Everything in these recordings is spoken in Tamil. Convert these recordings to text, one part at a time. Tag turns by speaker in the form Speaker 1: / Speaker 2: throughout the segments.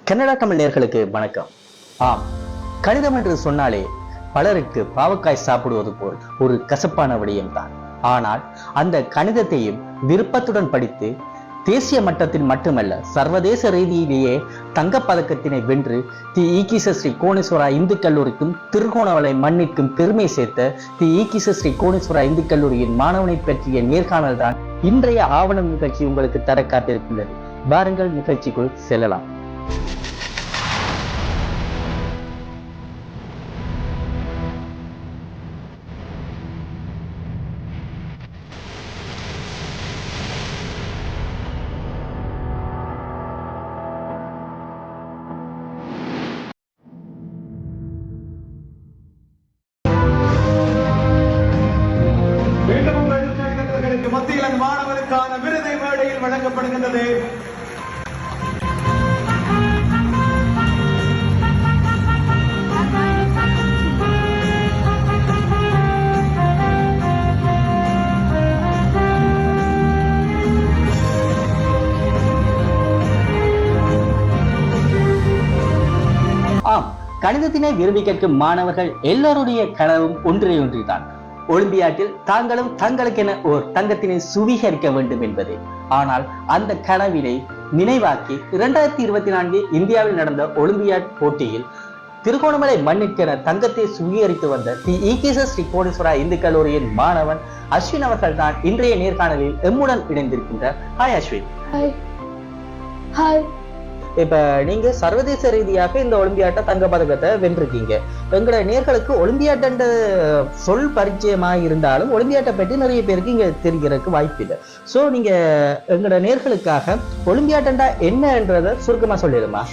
Speaker 1: கன்னடா தமிழ் நேயர்களுக்கு வணக்கம். ஆம், கணிதம் என்று சொன்னாலே பலருக்கு பாவக்காய் சாப்பிடுவது போல் ஒரு கசப்பான விடயம்தான். ஆனால் அந்த கணிதத்தையும் விருப்பத்துடன் படித்து தேசிய மட்டத்தில் மட்டுமல்ல சர்வதேச ரீதியிலேயே தங்கப்பதக்கத்தினை வென்று தி ஈகீச ஸ்ரீ கோணேஸ்வரா இந்து கல்லூரிக்கும் திருகோணமலை மண்ணிற்கும் பெருமை சேர்த்த தி ஈகீச ஸ்ரீ கோணேஸ்வரா இந்து கல்லூரியின் மாணவனை பற்றிய நேர்காணல் தான் இன்றைய ஆவணம் நிகழ்ச்சி உங்களுக்கு தர காத்திருக்கின்றது. வாருங்கள், நிகழ்ச்சிக்குள் செல்லலாம்.
Speaker 2: மத்திய மாணவருக்கான விருதை மேடையில் வழங்கப்படுகின்றது.
Speaker 1: ஆம், கணிதத்தினை விரும்பி கேட்கும் மாணவர்கள் எல்லோருடைய கனவும் ஒன்றிதான், ஒலிம்பியாட்டில் தாங்களும் தங்களுக்கென ஓர் தங்கத்தினை சுவீகரிக்க வேண்டும் என்பது. ஆனால் அந்த கனவினை நினைவாக்கி 2024 இந்தியாவில் நடந்த ஒலிம்பியாட் போட்டியில் திருகோணமலை மண்ணிற்கென தங்கத்தை சுவீகரித்து வந்த தி ஈகீச ஸ்ரீ கோணேஸ்வரா இந்து கல்லூரியின் மாணவன் அஸ்வின் அவர்கள் தான் இன்றைய நேர்காணலில் எம்முடன் இணைந்திருக்கின்றார். ஹாய் அஸ்வின்.
Speaker 3: ஹாய்.
Speaker 1: இப்ப நீங்க சர்வதேச ரீதியாக இந்த ஒலிம்பியாட்டை தங்க பதக்கத்தை வென்றிருக்கீங்க. எங்களோட நேர்களுக்கு ஒலிம்பியாட்ட சொல் பரிச்சயமாக இருந்தாலும் ஒலிம்பியாட்டை பற்றி நிறைய பேருக்கு இங்க தெரிகிறதுக்கு வாய்ப்பு இல்லை. சோ நீங்க எங்களோட நேர்களுக்காக ஒலிம்பியாட்டா என்னன்றத சுருக்கமா சொல்லிடுமா?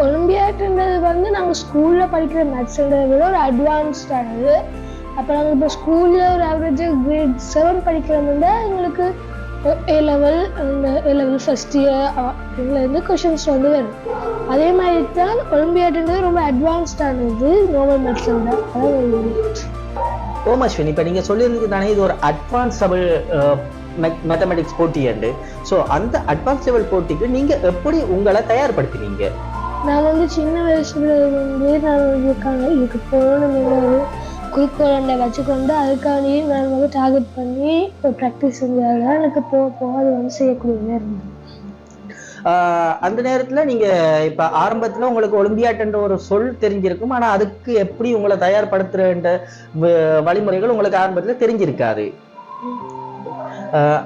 Speaker 3: ஒலிம்பியாட்ன்றது வந்து நாங்கள் ஸ்கூலில் படிக்கிற மேத்ஸ்ன்றதை விட ஒரு அட்வான்ஸ்டானது. அப்போ நாங்கள் இப்போ ஸ்கூலில் ஒரு ஆவரேஜாக கிரேட் 7 படிக்கிறோம்னா எங்களுக்கு ஏ லெவல் ஃபர்ஸ்ட் இயர் இதுலேருந்து கொஷின்ஸ் வந்து வரும். அதே மாதிரி தான் ஒலிம்பியாட்ன்றது ரொம்ப அட்வான்ஸ்டானது நார்மல் மேத்ஸோட.
Speaker 1: ஓம் அஸ்வின், இப்போ நீங்கள் சொல்லியிருந்தது தானே இது ஒரு அட்வான்ஸ் லெவல் மேத்தமெட்டிக்ஸ் போட்டி உண்டு. ஸோ அந்த அட்வான்ஸ் லெவல் போட்டிக்கு நீங்கள் எப்படி உங்களை தயார்படுத்தினீங்க?
Speaker 3: நான் வந்து சின்ன வயசுல வந்து நான் இதுக்கு போகணும்னு குறிக்கோளை வச்சுக்கொண்டு அதுக்காண்டி நான் வந்து டார்கெட் பண்ணி ஒரு ப்ராக்டிஸ் செஞ்சாங்க. எனக்கு போக அது வந்து செய்யக்கூடியதாக இருந்தது.
Speaker 1: அந்த நேரத்தில் நீங்கள் இப்போ ஆரம்பத்தில் உங்களுக்கு ஒலிம்பியாட்ன்ற ஒரு சொல் தெரிஞ்சிருக்கும், ஆனால் அதுக்கு எப்படி உங்களை தயார்படுத்துகிற வழிமுறைகள் உங்களுக்கு ஆரம்பத்தில் தெரிஞ்சிருக்காது.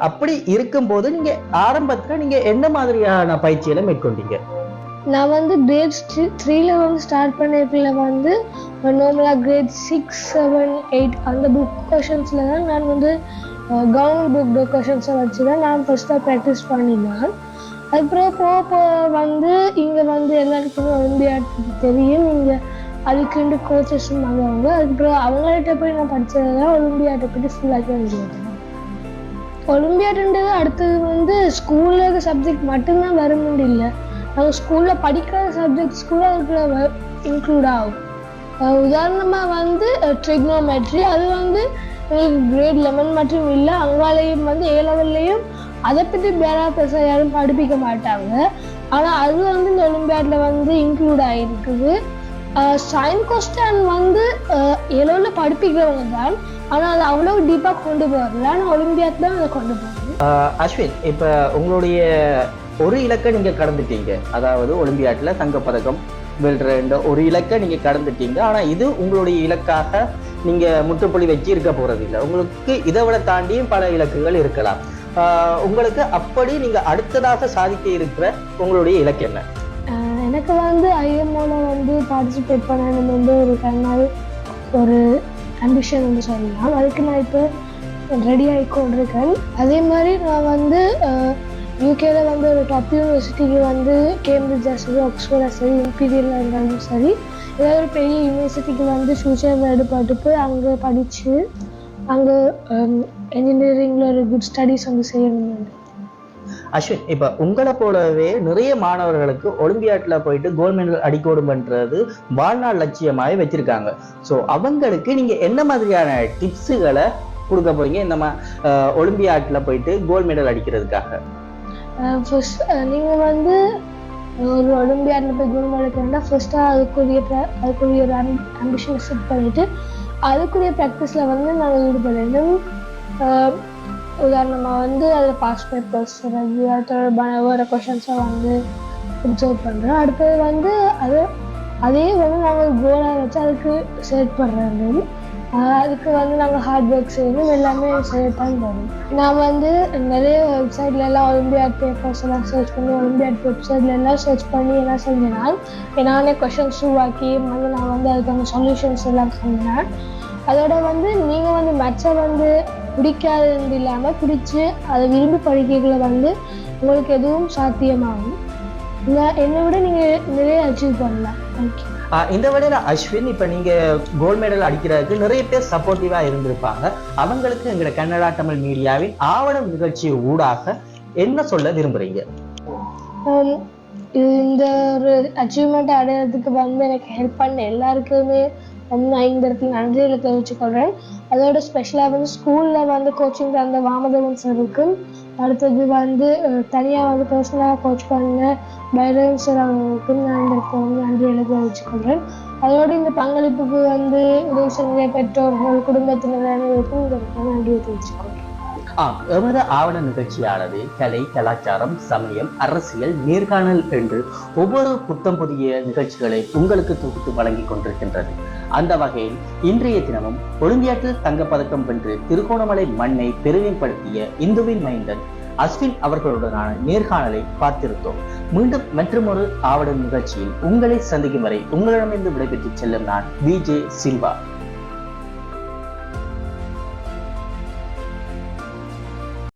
Speaker 1: அப்படி இருக்கும்போது நீங்கள் ஆரம்பத்தில் நீங்கள் என்ன மாதிரியான பயிற்சிகளை மேற்கொண்டீங்க?
Speaker 3: நான் வந்து கிரேட் 3ல வந்து ஸ்டார்ட் பண்ணிருக்கல வந்து நார்மலாக கிரேட் 6, 7, 8 அந்த புக் கொஷன்ஸில் தான் நான் வந்து கவர்மெண்ட் புக் கொஷன்ஸை வச்சு தான் நான் ஃபர்ஸ்ட்டாக ப்ராக்டிஸ் பண்ணினேன். அதுக்கப்புறம் போக வந்து இங்கே வந்து எல்லாருக்குமே ஒலிம்பியாட் தெரியும். இங்கே அதுக்குண்டு கோச்சஸும் வாங்குவாங்க. அதுக்கப்புறம் அவங்கள்ட்ட போய் நான் படித்தது தான் ஒலிம்பியாட்டை பற்றி ஃபுல்லாக தெரிஞ்சுக்கிட்டேன். ஒலிம்பியாட்ன்றது அடுத்தது வந்து ஸ்கூலில் இருக்க சப்ஜெக்ட் மட்டும்தான் வரும்னு இல்லை, நாங்கள் ஸ்கூலில் படிக்கிற சப்ஜெக்ட்ஸ் கூட அதுக்குள்ள இன்க்ளூட் ஆகும். உதாரணமாக வந்து ட்ரிக்னோமெட்ரி, அது வந்து கிரேட் 11 மட்டும் இல்லை, அங்காலையும் வந்து ஏ லெவல்லையும் அதை பற்றி பேராபேச யாரும் படிப்பிக்க மாட்டாங்க. ஆனால் அது வந்து இந்த ஒலிம்பியாட்டில் வந்து இன்க்ளூட் ஆகிருக்குது. சைன் கொஸ்டின் வந்து ஏலோவில் படிப்பிக்கிறவங்க தான், ஆனால் அது அவ்வளோ டீப்பாக கொண்டு போகல. ஆனால் ஒலிம்பியாட் தான் அதை கொண்டு போகுது.
Speaker 1: அஸ்வின், இப்போ உங்களுடைய ஒரு இலக்கை நீங்க கடந்துட்டீங்க, அதாவது ஒலிம்பியாட்ல தங்கப்பதக்கம் வெல்ற ஒரு இலக்கை நீங்க கடந்துட்டீங்க. ஆனா இது உங்களுடைய இலக்காக நீங்க முற்றுப்புள்ளி வச்சு இருக்க போறது இல்லை. உங்களுக்கு இதை விட தாண்டியும் பல இலக்குகள் இருக்கலாம். உங்களுக்கு அப்படி நீங்க அடுத்ததாக சாதிக்க இருக்கிற உங்களுடைய இலக்கு என்ன?
Speaker 3: எனக்கு வந்து ஐஎம்ஓல வந்து பார்ட்டிசிபேட் பண்ணணும் வந்து ஒரு கண்ணால் ஒரு அம்பிஷன் வந்து சொல்லலாம். அதுக்கு நான் இப்போ ரெடி ஆகிக்கொண்டிருக்கேன். அதே மாதிரி நான் வந்து யூகேல வந்து ஒரு டாப் யூனிவர்சிட்டிக்கு வந்து கேம்பிரிட்ஜா சரி, ஆக்ஸ்ஃபோர்டா சரி, இம்பீரியலாக இருந்தாலும் சரி, ஏதாவது ஒரு பெரிய யூனிவர்சிட்டிக்கு வந்து ஃபியூச்சரில் எடுப்பாட்டு போய் அங்கே படித்து அங்கே என்ஜினியரிங்கில் ஒரு குட் ஸ்டடீஸ் வந்து செய்யணும்.
Speaker 1: அஸ்வின், இப்போ உங்களை போலவே நிறைய மாணவர்களுக்கு ஒலிம்பியாட்டில் போயிட்டு கோல்ட் மெடல் அடிக்கோடுமன்றது வாழ்நாள் லட்சியமாகவே வச்சிருக்காங்க. ஸோ அவங்களுக்கு நீங்கள் என்ன மாதிரியான டிப்ஸுகளை கொடுக்க போறீங்க இந்த ஒலிம்பியாட்டில் போயிட்டு கோல்ட் மெடல் அடிக்கிறதுக்காக?
Speaker 3: ஃபர்ஸ்ட் நீங்கள் வந்து ஒரு ஒலிம்பியாடில் போய் கோல்டு மெடல் எடுக்கிறேன்னா ஃபர்ஸ்ட்டாக அதுக்குரிய ஒரு ஆம்பிஷனை செட் பண்ணிவிட்டு அதுக்குரிய ப்ராக்டிஸில் வந்து நாங்கள் ஈடுபடணும். உதாரணமாக வந்து அதில் பாஸ் பேப்பர்ஸ் அது தொடர்பான வேறு கொஷின்ஸை வந்து அப்சர்வ் பண்ணுறோம். அடுத்தது வந்து அதே வந்து நாங்கள் கோலாக வச்சு அதுக்கு செலக்ட் பண்ணுறது. அதுக்கு வந்து நாங்கள் ஹார்ட் ஒர்க் செய்யணும், எல்லாமே செய்யத்தான் தரும். நான் வந்து நிறைய வெப்சைட்லலாம் ஒலிம்பியாட் பேப்பர்ஸ் எல்லாம் சர்ச் பண்ணி ஒலிம்பியாட் வெப்சைட்லலாம் சர்ச் பண்ணி என்ன செஞ்சேன்னா நானே கொஷின்ஸ் உருவாக்கி வந்து நான் வந்து அதுக்கான சொல்யூஷன்ஸ் எல்லாம் சொன்னேன். அதோட வந்து நீங்கள் வந்து மேட்சை வந்து பிடிக்காதது இல்லாமல் பிடிச்சி அதை விரும்பி படிக்கல வந்து உங்களுக்கு எதுவும் சாத்தியமாகும். என்னை விட நீங்கள் நிறைய அச்சீவ் பண்ணலாம். தேங்க்யூ.
Speaker 1: இந்த வேளையில அஸ்வின், இப்ப நீங்க கோல்டு மெடல் அடிக்கிறதுக்கு நிறைய பேர் சப்போர்ட்டிவா இருந்திருப்பாங்க. அவங்களுக்கு எங்க கன்னடா தமிழ் மீடியாவின் ஆவணம் நிகழ்ச்சி ஊடாக என்ன சொல்ல விரும்புறீங்க?
Speaker 3: இந்த ஒரு அச்சீவ்மெண்ட் அடையிறதுக்கு வந்து எனக்கு ஹெல்ப் பண்ண எல்லாருக்குமே வந்து நான் இந்த இடத்துல நன்றிகளை தெரிவிச்சுக்கொள்கிறேன். அதோட ஸ்பெஷலாக வந்து ஸ்கூலில் வந்து கோச்சிங் தந்த வாமதேவன் சாருக்கு, அடுத்தது வந்து தனியாக வந்து பர்சனலாக கோச் பண்ண பைரவன் சார் அவர்களுக்கும் நான் இந்த இடத்துல வந்து நன்றிகளை தெரிவிச்சுக்கொள்கிறேன். அதோடு இந்த பங்களிப்புக்கு வந்து உதவி செஞ்ச பெற்றோர்கள், குடும்பத்தினர் அனைவருக்கும் இந்த இடத்துல நன்றியை தெரிவிச்சுக்கொள்கிறேன்.
Speaker 1: எமது ஆவண நிகழ்ச்சியானது கலை, கலாச்சாரம், சமயம், அரசியல், நேர்காணல் என்று ஒவ்வொரு புத்தம் புதிய நிகழ்ச்சிகளை உங்களுக்கு தொகுத்து வழங்கி கொண்டிருக்கின்றது. அந்த வகையில் இன்றைய தினமும் ஒலிம்பியாட்டில் தங்கப்பதக்கம் வென்று திருகோணமலை மண்ணை பெருமைப்படுத்திய இந்துவின் மைந்தன் அஸ்வின் அவர்களுடனான நேர்காணலை பார்த்திருந்தோம். மீண்டும் மற்றொரு ஆவண நிகழ்ச்சியில் உங்களை சந்திக்கும் வரை உங்களிடமிருந்து விடைபெற்று செல்லும் நான் விஜே சில்வா.